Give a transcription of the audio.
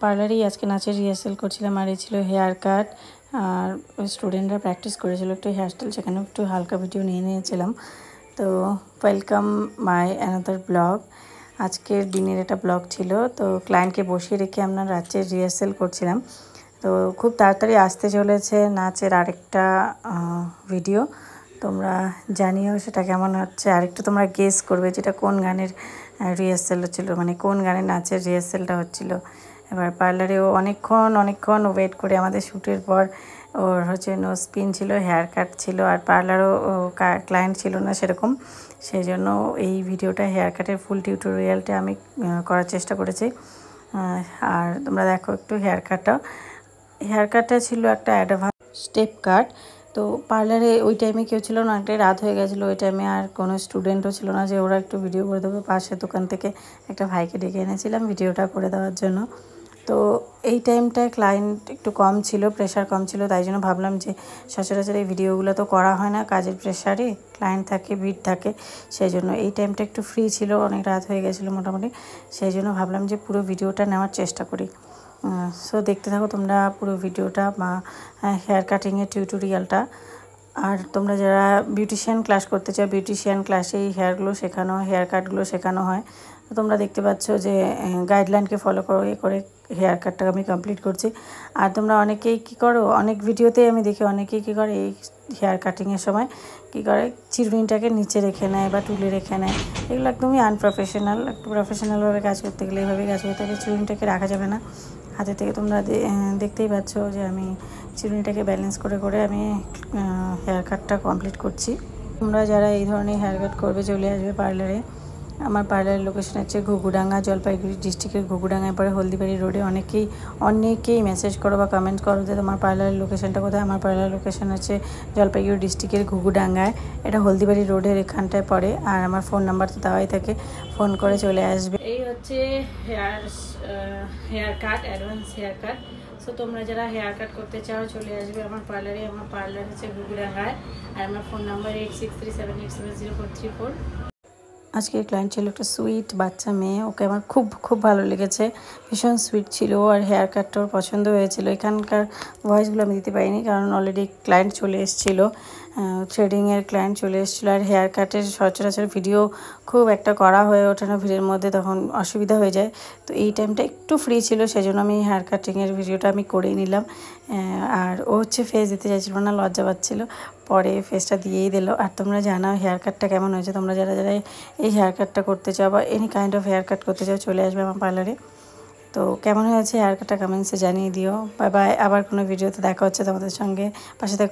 পার্লারেই আজকে নাচের রিহার্সাল করছিলাম, আর এই ছিল হেয়ার কাট। আর স্টুডেন্টরা প্র্যাকটিস করেছিল একটু হেয়ারস্টাইল, সেখানেও একটু হালকা ভিডিও নিয়ে নিয়েছিলাম। তো ওয়েলকাম মাই অ্যানাদার ব্লগ। আজকের দিনের এটা ব্লগ ছিল। তো ক্লায়েন্টকে বসিয়ে রেখে আমরা নাচের রিহার্সাল করছিলাম। তো খুব তাড়াতাড়ি আসতে চলেছে নাচের আরেকটা ভিডিও, তোমরা জানিও সেটা কেমন হচ্ছে। আরেকটু তোমরা গেস করবে যেটা কোন গানের রিহার্সাল হচ্ছিলো, মানে কোন গানের নাচের রিহার্সালটা হচ্ছিলো। এবার পার্লারেও অনেকক্ষণ ওয়েট করে আমাদের শ্যুটের পর ওর হচ্ছে নো স্পিন ছিল, হেয়ার কাট ছিল, আর পার্লারও ক্লায়েন্ট ছিল না সেরকম। সেই জন্য এই ভিডিওটা হেয়ার কাটের ফুল টিউটোরিয়ালটা আমি করার চেষ্টা করেছি। আর তোমরা দেখো একটু হেয়ার কাটটা ছিল একটা অ্যাডভান্স স্টেপ কাট। তো পার্লারে ওই টাইমে কেউ ছিল না, অনেকটাই রাত হয়ে গেছিলো ওই টাইমে, আর কোনো স্টুডেন্টও ছিল না যে ওরা একটু ভিডিও করে দেবে। পাশের দোকান থেকে একটা ভাইকে ডেকে এনেছিলাম ভিডিওটা করে দেওয়ার জন্য। তো এই টাইমটায় ক্লায়েন্ট একটু কম ছিল, প্রেশার কম ছিল, তাই জন্য ভাবলাম যে সচরাচর এই ভিডিওগুলো তো করা হয় না, কাজের প্রেশারে ক্লায়েন্ট থাকে, ভিড় থাকে, সেই জন্য এই টাইমটা একটু ফ্রি ছিল, অনেক রাত হয়ে গেছিলো মোটামুটি। সেই জন্য ভাবলাম যে পুরো ভিডিওটা নেওয়ার চেষ্টা করি। সো দেখতে থাকো তোমরা পুরো ভিডিওটা বা হেয়ার কাটিংয়ের টিউটোরিয়ালটা। আর তোমরা যারা বিউটিশিয়ান ক্লাস করতে চাও, বিউটিশিয়ান ক্লাসে এই হেয়ার কাটগুলো শেখানো হয়। তো তোমরা দেখতে পাচ্ছ যে গাইডলাইনকে ফলো করে হেয়ার কাটটা আমি কমপ্লিট করছি। আর তোমরা অনেকেই কী করো, অনেক ভিডিওতেই আমি দেখি অনেকেই কী করে এই হেয়ার কাটিংয়ের সময় কী করে চিরুনিটাকে নিচে রেখে নেয় বা তুলে রেখে নেয়। এগুলো একদমই আনপ্রফেশনাল। একটু প্রফেশনালভাবে কাজ করতে গেলে এইভাবেই কাজ করতে হবে, চিরুনিটাকে রাখা যাবে না হাতে থেকে। তোমরা দেখতেই পাচ্ছ যে আমি চিরুনিটাকে ব্যালেন্স করে আমি হেয়ার কাটটা কমপ্লিট করছি। তোমরা যারা এই ধরনের হেয়ার কাট করবে চলে আসবে পার্লারে। আমার পার্লারের লোকেশন হচ্ছে ঘুঘুডাঙ্গা, জলপাইগুড়ি ডিস্ট্রিক্টের ঘুঘুডাঙ্গায় পরে হলদিবাড়ি রোডে। অনেকেই মেসেজ করো বা কমেন্ট করো যে তোমার পার্লারের লোকেশনটা কোথায়। আমার পার্লারের লোকেশন হচ্ছে জলপাইগুড়ি ডিস্ট্রিক্টের ঘুঘুডাঙ্গায়, এটা হলদিবাড়ি রোডের এখানটায় পড়ে। আর আমার ফোন নাম্বার তো দেওয়াই থাকে, ফোন করে চলে আসবে। এই হচ্ছে hair cut, advance hair cut. So তোমরা যারা হেয়ার কাট করতে চাও চলে আসবে আমার পার্লারে। আমার পার্লার হচ্ছে ঘুঘুডাঙ্গায়, আর আমার ফোন নাম্বার 8637870434। আজকের ক্লায়েন্ট ছিল একটা সুইট বাচ্চা মেয়ে, ওকে আমার খুব ভালো লেগেছে, ভীষণ সুইট ছিল। আর হেয়ার কাটটাও পছন্দ হয়েছিল। এখানকার ভয়েসগুলো আমি দিতে পারিনি কারণ অলরেডি ক্লায়েন্ট চলে এসেছিলো, থ্রেডিংয়ের ক্লায়েন্ট চলে এসেছিলো। আর হেয়ার কাটের সচরাচর ভিডিও খুব একটা করা হয়ে ওঠে না, ভিড়ের মধ্যে তখন অসুবিধা হয়ে যায়। তো এই টাইমটা একটু ফ্রি ছিল, সেজন্য আমি হেয়ার কাটিংয়ের ভিডিওটা আমি করেই নিলাম। আর ও হচ্ছে ফেস দিতে চাইছিল না, লজ্জা পাচ্ছিলো, পরে ফেসটা দিয়েই দিল। আর তোমরা জানাও হেয়ার কাটটা কেমন হয়েছে। তোমরা যারা এই হেয়ার কাটটা করতে চাও বা any kind of hair cut করতে চাও চলে আসবে আমার পার্লারে। তো কেমন হয়েছে হেয়ার কাটটা কমেন্টসে জানিয়ে দিও। বাই বাই, আবার কোনো ভিডিওতে দেখা হচ্ছে তোমাদের সঙ্গে, পাশে থাকো।